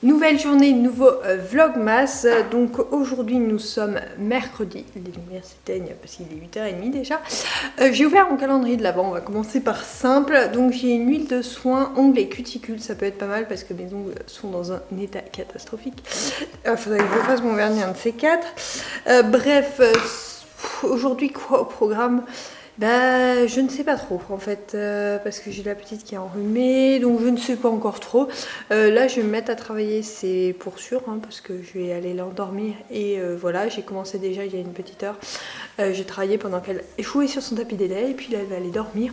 Nouvelle journée, nouveau vlogmas. Donc aujourd'hui nous sommes mercredi, les lumières s'éteignent parce qu'il est 8h30 déjà. J'ai ouvert mon calendrier de l'avant, on va commencer par simple. Donc j'ai une huile de soin ongles et cuticules, ça peut être pas mal parce que mes ongles sont dans un état catastrophique. Faudrait que je fasse mon vernis, un de ces quatre. Bref, aujourd'hui quoi au programme? Bah, je ne sais pas trop en fait, parce que j'ai la petite qui est enrhumée, donc je ne sais pas encore trop. Là, je vais me mettre à travailler, c'est pour sûr, hein, parce que je vais aller l'endormir. Et voilà, j'ai commencé déjà il y a une petite heure. J'ai travaillé pendant qu'elle échouait sur son tapis des laits, et puis là, elle va aller dormir.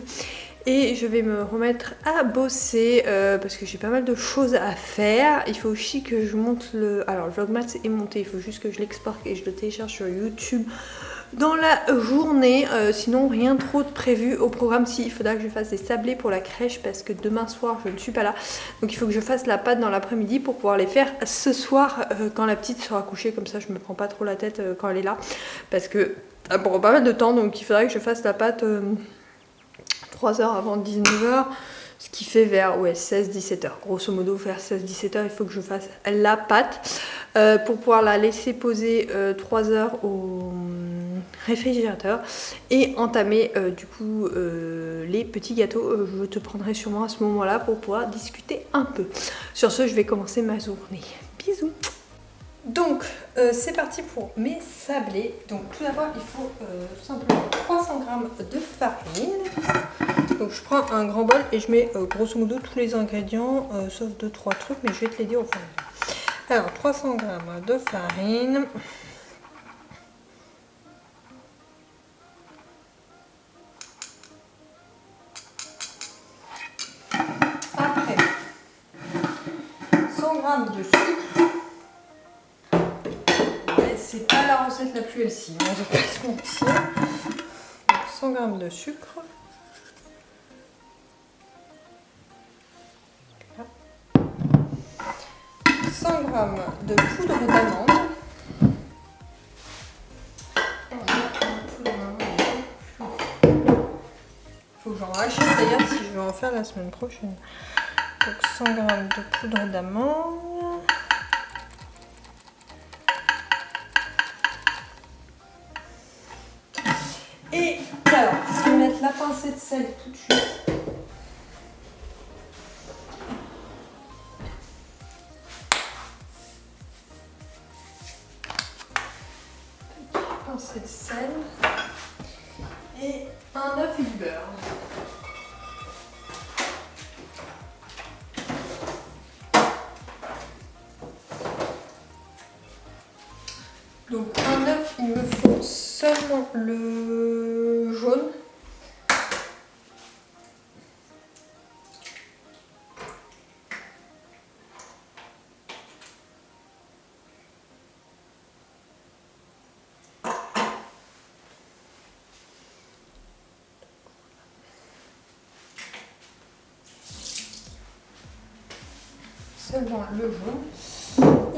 Et je vais me remettre à bosser parce que j'ai pas mal de choses à faire. Il faut aussi que je monte le... Alors, le vlogmas est monté, il faut juste que je l'exporte et je le télécharge sur YouTube dans la journée. Sinon rien trop de prévu au programme. Si, il faudra que je fasse des sablés pour la crèche parce que demain soir je ne suis pas là, donc il faut que je fasse la pâte dans l'après-midi pour pouvoir les faire ce soir quand la petite sera couchée. Comme ça je me prends pas trop la tête quand elle est là, parce que ça prend pas mal de temps, donc il faudrait que je fasse la pâte 3 heures avant 19h, ce qui fait vers 16-17h. Grosso modo, vers 16-17h, il faut que je fasse la pâte pour pouvoir la laisser poser 3 heures au réfrigérateur et entamer du coup les petits gâteaux. Je te prendrai sûrement à ce moment-là pour pouvoir discuter un peu. Sur ce, je vais commencer ma journée. Bisous! Donc c'est parti pour mes sablés. Donc tout d'abord il faut tout simplement 300 g de farine. Donc je prends un grand bol et je mets grosso modo tous les ingrédients sauf 2-3 trucs, mais je vais te les dire au fur et à mesure. Alors 300 g de farine. Après 100 g de sucre. C'est pas la recette la plus healthy, hein, je vais pas se mentir. 100 g de sucre. Là. 100 g de poudre d'amande. Faut que j'en rachète d'ailleurs si je vais en faire la semaine prochaine. Donc 100 g de poudre d'amande. Et alors, je vais mettre la pincée de sel tout de suite. Pincée de sel. Et un œuf et du beurre. Donc un œuf, il me faut seulement le jaune. Seulement le jaune.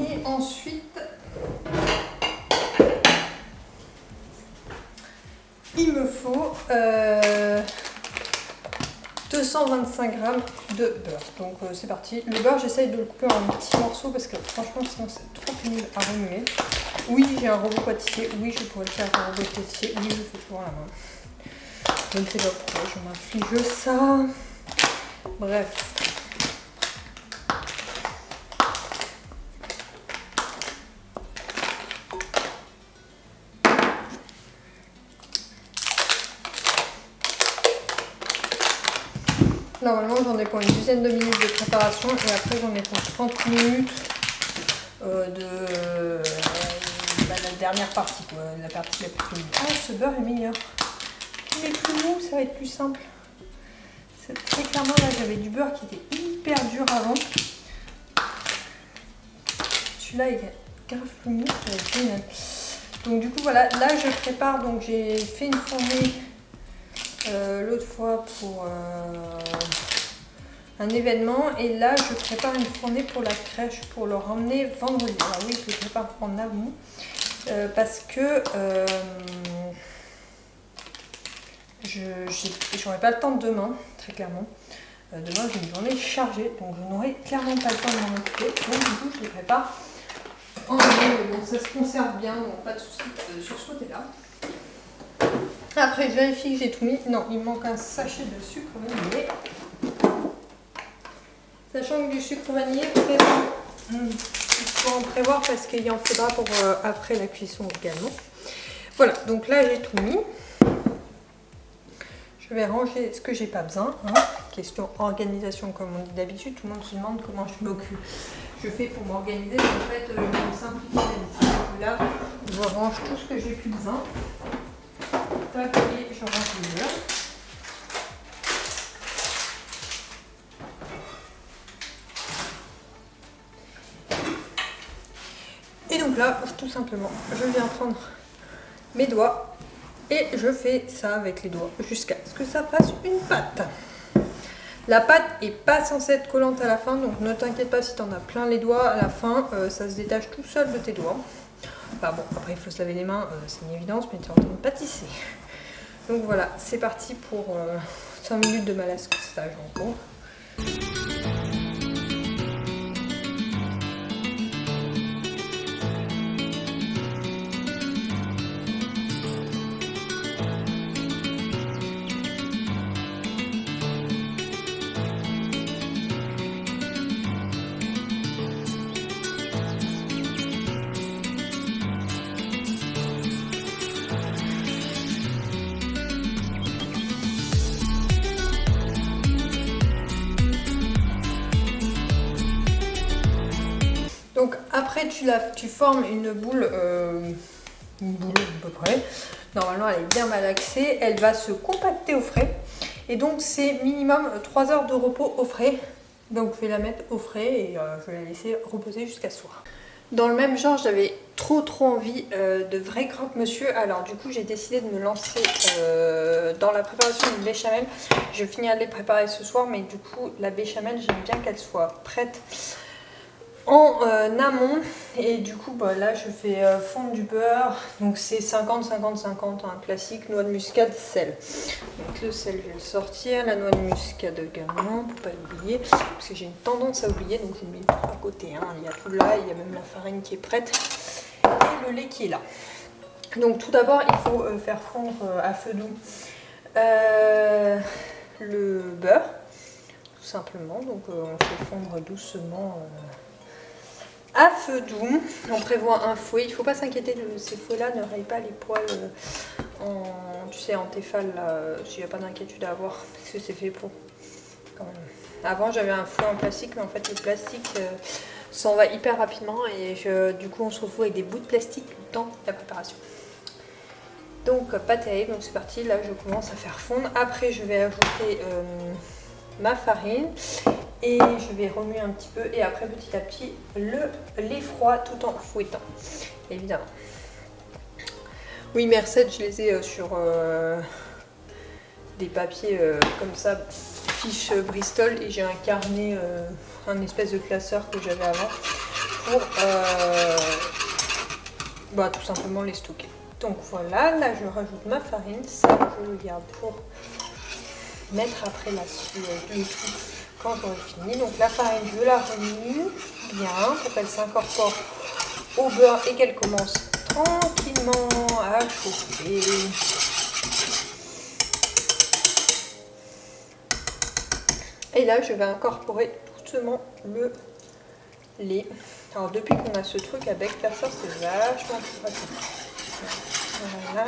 Et ensuite, il me faut 225 g de beurre. Donc c'est parti. Le beurre, j'essaye de le couper en petits morceaux parce que franchement sinon c'est trop pénible à remuer. Oui, j'ai un robot pâtissier. Oui, je pourrais le faire un robot pâtissier. Oui, je fais toujours la main. Je ne sais pas pourquoi je m'inflige ça. Bref. Normalement j'en ai pour une dizaine de minutes de préparation et après j'en ai pour 30 minutes de la dernière partie, quoi, la partie la plus mou. Ah, ce beurre est meilleur. Il est plus mou, ça va être plus simple. Très clairement là j'avais du beurre qui était hyper dur avant. Celui-là il est grave plus mou, ça va être génial. Donc du coup voilà, là je prépare, donc j'ai fait une fournée l'autre fois pour un événement, et là je prépare une fournée pour la crèche pour le ramener vendredi. Alors oui, je le prépare en amont parce que j'aurai pas le temps de demain, très clairement. Demain j'ai une journée chargée, donc je n'aurai clairement pas le temps de m'en occuper. Donc du coup je les prépare en année, bon ça se conserve bien, donc pas de soucis sur ce côté-là. Après je vérifie que j'ai tout mis. Non, il me manque un sachet de sucre vanillé. Sachant que du sucre vanillé, peut-être il faut en prévoir parce qu'il en faudra pour après la cuisson également. Voilà, donc là j'ai tout mis. Je vais ranger ce que j'ai pas besoin. Hein. Question organisation, comme on dit d'habitude, tout le monde se demande comment je fais pour m'organiser. En fait, je vais me simplifier la vie. Là, je range tout ce que j'ai plus besoin. Tac, et je range le beurre. Et donc là, tout simplement, je viens prendre mes doigts et je fais ça avec les doigts jusqu'à ce que ça fasse une pâte. La pâte est pas censée être collante à la fin, donc ne t'inquiète pas si tu en as plein les doigts à la fin, ça se détache tout seul de tes doigts. Enfin bon, après il faut se laver les mains, c'est une évidence, mais tu es en train de pâtisser. Donc voilà, c'est parti pour 5 minutes de malaxage en gros. Donc après tu formes une boule à peu près. Normalement elle est bien malaxée, elle va se compacter au frais. Et donc c'est minimum 3 heures de repos au frais. Donc je vais la mettre au frais et je vais la laisser reposer jusqu'à ce soir. Dans le même genre, j'avais trop envie de vrai croque-monsieur. Alors du coup j'ai décidé de me lancer dans la préparation d'une béchamel. Je finirai de les préparer ce soir, mais du coup la béchamel j'aime bien qu'elle soit prête en amont. Et du coup bah, là je fais fondre du beurre, donc c'est 50-50-50, un classique, noix de muscade, sel. Donc le sel je vais le sortir, la noix de muscade également pour pas l'oublier, parce que j'ai une tendance à oublier, donc je le mets à côté, hein. Il y a tout là, il y a même la farine qui est prête et le lait qui est là. Donc tout d'abord il faut faire fondre à feu doux le beurre, tout simplement. Donc on fait fondre doucement à feu doux. On prévoit un fouet. Il ne faut pas s'inquiéter de ces fouets-là, ne rayent pas les poils en Tefal, s'il n'y a pas d'inquiétude à avoir, parce que c'est fait pour. Quand même. Avant j'avais un fouet en plastique, mais en fait le plastique s'en va hyper rapidement et du coup on se retrouve avec des bouts de plastique dans la préparation. Donc pas terrible, donc c'est parti, là je commence à faire fondre. Après je vais ajouter ma farine et je vais remuer un petit peu et après petit à petit le lait froid tout en fouettant, évidemment. Oui, mes recettes je les ai sur des papiers comme ça, fiche Bristol, et j'ai un carnet, un espèce de classeur que j'avais avant pour tout simplement les stocker. Donc voilà, là je rajoute ma farine, ça je le garde pour mettre après le tout quand j'aurai fini. Donc la farine je la remue bien pour qu'elle s'incorpore au beurre et qu'elle commence tranquillement à chauffer. Et là je vais incorporer doucement le lait. Alors depuis qu'on a ce truc avec faire ça, c'est vachement plus pratique. Voilà.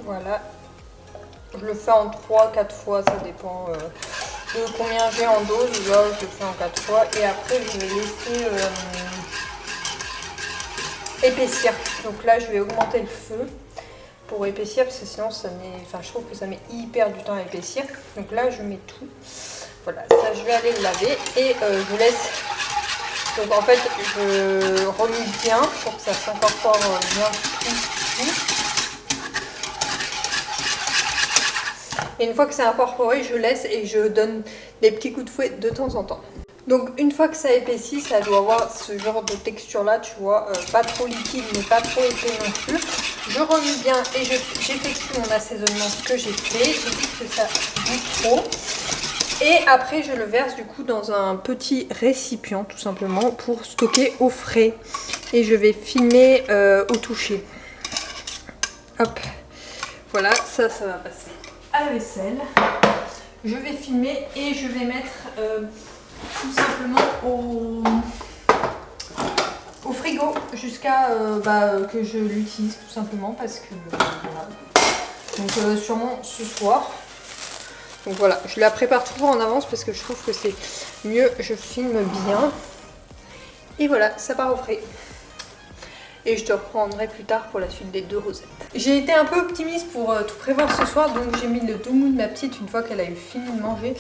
Voilà, je le fais en 3-4 fois, ça dépend de combien j'ai en dose. Là, je le fais en 4 fois et après je vais laisser épaissir. Donc là, je vais augmenter le feu pour épaissir parce que sinon ça met, enfin je trouve que ça met hyper du temps à épaissir. Donc là je mets tout. Voilà, ça je vais aller le laver et je laisse. Donc en fait je remue bien pour que ça s'incorpore bien tout. Et une fois que c'est incorporé, je laisse et je donne des petits coups de fouet de temps en temps. Donc une fois que ça épaissit, ça doit avoir ce genre de texture là, tu vois, pas trop liquide mais pas trop épais non plus. Je remue bien et j'effectue mon assaisonnement que j'ai fait. J'évite que ça goûte trop. Et après je le verse du coup dans un petit récipient tout simplement pour stocker au frais. Et je vais filmer au toucher. Hop, voilà, ça va passer à la vaisselle. Je vais filmer et je vais mettre tout simplement au frigo jusqu'à que je l'utilise tout simplement parce que voilà. Donc sûrement ce soir. Donc voilà, je la prépare toujours en avance parce que je trouve que c'est mieux, je filme bien. Et voilà, ça part au frais. Et je te reprendrai plus tard pour la suite des 2 recettes. J'ai été un peu optimiste pour tout prévoir ce soir, donc j'ai mis le doumou de ma petite une fois qu'elle a eu fini de manger.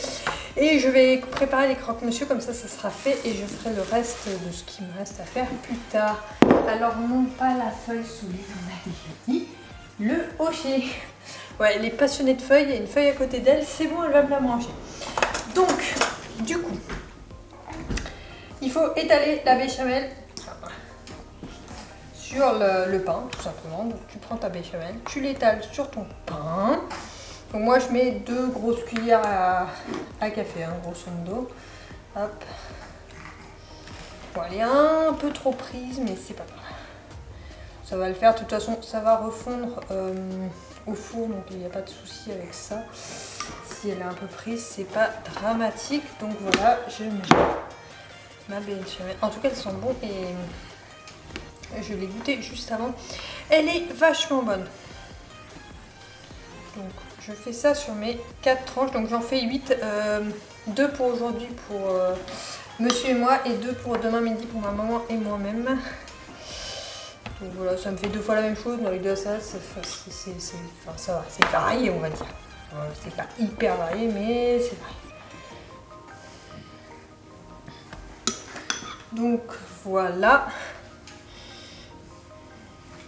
Et je vais préparer les croque-monsieur, comme ça sera fait et je ferai le reste de ce qui me reste à faire plus tard. Alors non pas la feuille solide, on a déjà dit, le hocher. Ouais, elle est passionnée de feuilles, il y a une feuille à côté d'elle, c'est bon, elle va me la manger. Donc, du coup, il faut étaler la béchamel sur le pain, tout simplement. Donc tu prends ta béchamel, tu l'étales sur ton pain. Donc moi je mets 2 grosses cuillères à café, hein, grosso modo. Hop. Bon, elle est un peu trop prise, mais c'est pas grave. Ça va le faire, de toute façon ça va refondre au four, donc il n'y a pas de souci avec ça. Si elle est un peu prise, c'est pas dramatique. Donc voilà, je mets ma béchamel. En tout cas, elles sont bons et je l'ai goûté juste avant. Elle est vachement bonne. Donc je fais ça sur mes 4 tranches. Donc j'en fais 8. 2 pour aujourd'hui pour monsieur et moi et 2 pour demain midi pour ma maman et moi-même. Donc voilà, ça me fait 2 fois la même chose. Mais avec de la salade, enfin, ça va, c'est varié on va dire. C'est pas hyper varié mais c'est varié. Donc voilà.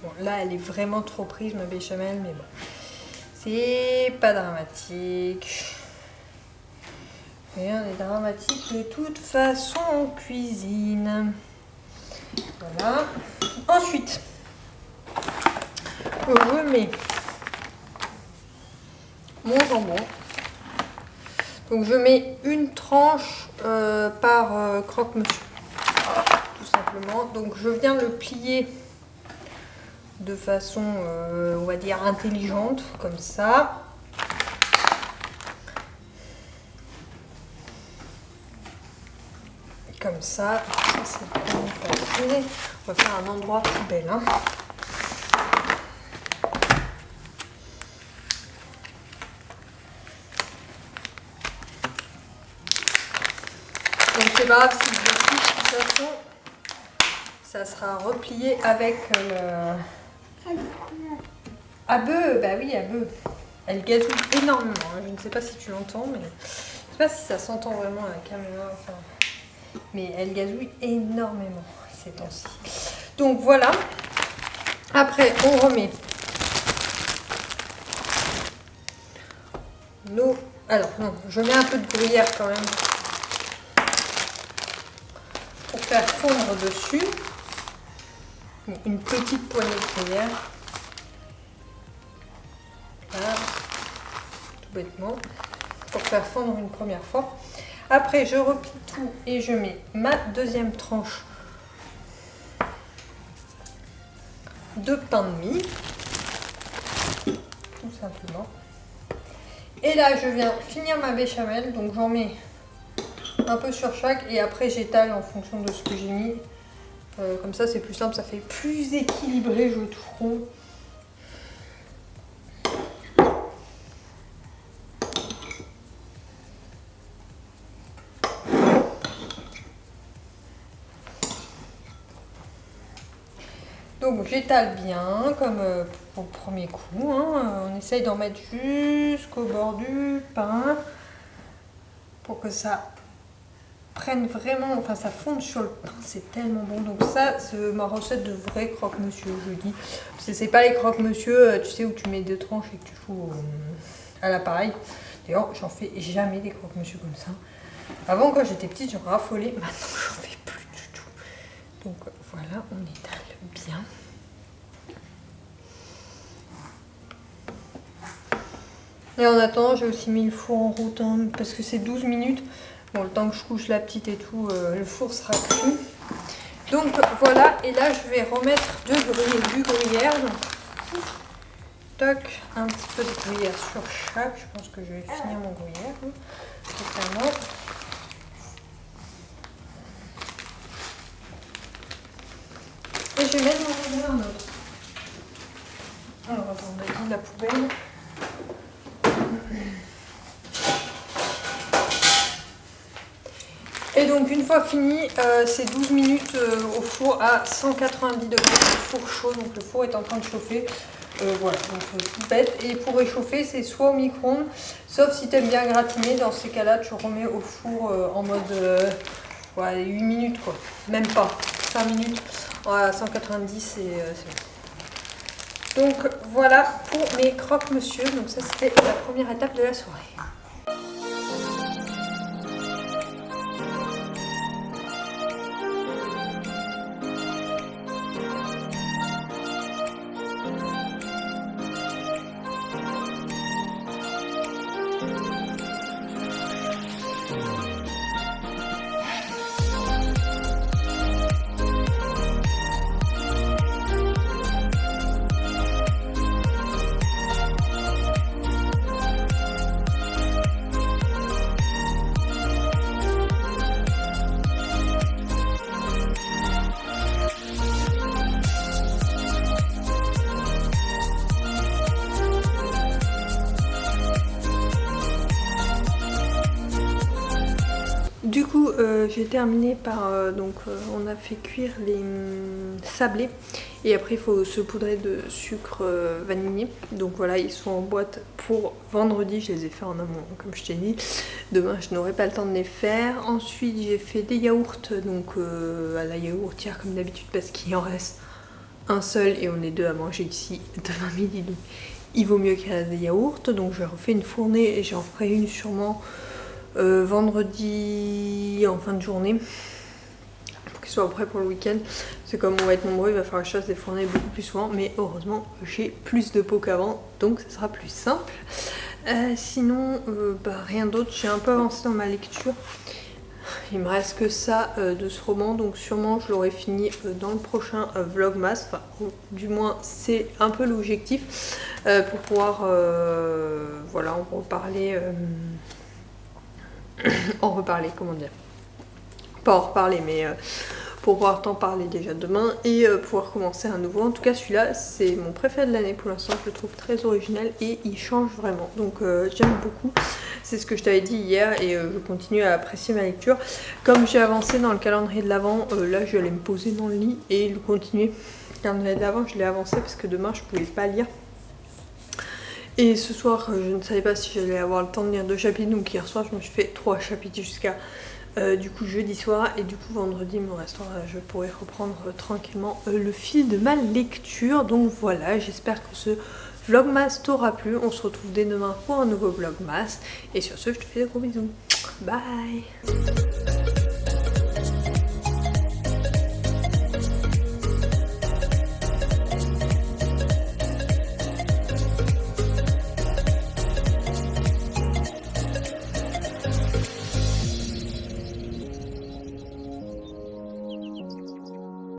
Bon, là, elle est vraiment trop prise, ma béchamel, mais bon, c'est pas dramatique. Rien n'est dramatique de toute façon en cuisine. Voilà. Ensuite, je mets mon jambon. Donc, je mets une tranche par croque-monsieur, tout simplement. Donc, je viens le plier de façon, on va dire, intelligente, comme ça. Comme ça, c'est bien passé. On va faire un endroit poubelle. Hein. Donc c'est pas grave si je le plie, de toute façon, ça sera replié avec le... À bœuf, bah oui, à bœuf. Elle gazouille énormément, hein. Je ne sais pas si tu l'entends, mais je sais pas si ça s'entend vraiment à la caméra. Enfin... Mais elle gazouille énormément ces temps-ci. Donc voilà. Après, on remet nos... Alors non, je mets un peu de gruyère quand même pour faire fondre dessus. Une petite poignée de gruyère. Voilà, tout bêtement, pour faire fondre une première fois. Après, je replie tout et je mets ma deuxième tranche de pain de mie, tout simplement. Et là, je viens finir ma béchamel, donc j'en mets un peu sur chaque et après j'étale en fonction de ce que j'ai mis. Comme ça, c'est plus simple, ça fait plus équilibré, je trouve. Donc j'étale bien, comme au premier coup. Hein. On essaye d'en mettre jusqu'au bord du pain pour que ça prenne vraiment, enfin ça fonde sur le pain, c'est tellement bon. Donc ça, c'est ma recette de vrai croque-monsieur, je dis. Parce que c'est pas les croque-monsieur, tu sais, où tu mets 2 tranches et que tu fous à l'appareil. D'ailleurs, j'en fais jamais des croque-monsieur comme ça. Avant, quand j'étais petite, j'en raffolais. Maintenant, j'en fais plus du tout. Donc voilà, on étale bien. Et en attendant, j'ai aussi mis le four en route, hein, parce que c'est 12 minutes. Bon, le temps que je couche la petite et tout, le four sera cuit. Donc voilà, et là je vais remettre du gruyère. Donc, toc, un petit peu de gruyère sur chaque. Je pense que je vais finir mon gruyère, hein, totalement. Et je vais mettre mon gruyère en autre. Alors attends, on a dit la poubelle. Et donc une fois fini, c'est 12 minutes au four à 190 degrés, le four chaud, donc le four est en train de chauffer. Voilà, donc tout bête. Et pour réchauffer, c'est soit au micro-ondes, sauf si tu aimes bien gratiner, dans ces cas-là, tu remets au four en mode ouais, 8 minutes quoi, même pas, 5 minutes à 190 et c'est bon. Donc voilà pour mes croque-monsieur, donc ça c'était la première étape de la soirée. Du coup, j'ai terminé par, on a fait cuire les sablés et après il faut se poudrer de sucre vanillé. Donc voilà, ils sont en boîte pour vendredi, je les ai fait en amont comme je t'ai dit. Demain je n'aurai pas le temps de les faire. Ensuite j'ai fait des yaourts, donc à la yaourtière comme d'habitude parce qu'il en reste un seul et on est 2 à manger ici demain midi. Donc il vaut mieux qu'il y ait des yaourts. Donc je refais une fournée et j'en ferai une sûrement vendredi en fin de journée pour qu'ils soient prêts pour le week-end. C'est comme on va être nombreux, il va falloir que je fasse des fournées beaucoup plus souvent, mais heureusement j'ai plus de pots qu'avant donc ce sera plus simple. Sinon rien d'autre, j'ai un peu avancé dans ma lecture. Il me reste que ça de ce roman, donc sûrement je l'aurai fini dans le prochain vlogmas, enfin du moins c'est un peu l'objectif pour pouvoir voilà, en reparler, comment dire, pas en reparler mais pour pouvoir t'en parler déjà demain et pouvoir commencer un nouveau. En tout cas celui-là c'est mon préféré de l'année pour l'instant, je le trouve très original et il change vraiment, donc j'aime beaucoup. C'est ce que je t'avais dit hier et je continue à apprécier ma lecture. Comme j'ai avancé dans le calendrier de l'Avent, là je vais aller me poser dans le lit et le continuer. Le calendrier de l'Avent je l'ai avancé parce que demain je pouvais pas lire. Et ce soir, je ne savais pas si j'allais avoir le temps de lire 2 chapitres, donc hier soir, je me suis fait 3 chapitres jusqu'à du coup jeudi soir. Et du coup, vendredi, il me restera, je pourrai reprendre tranquillement le fil de ma lecture. Donc voilà, j'espère que ce vlogmas t'aura plu. On se retrouve dès demain pour un nouveau vlogmas. Et sur ce, je te fais des gros bisous. Bye!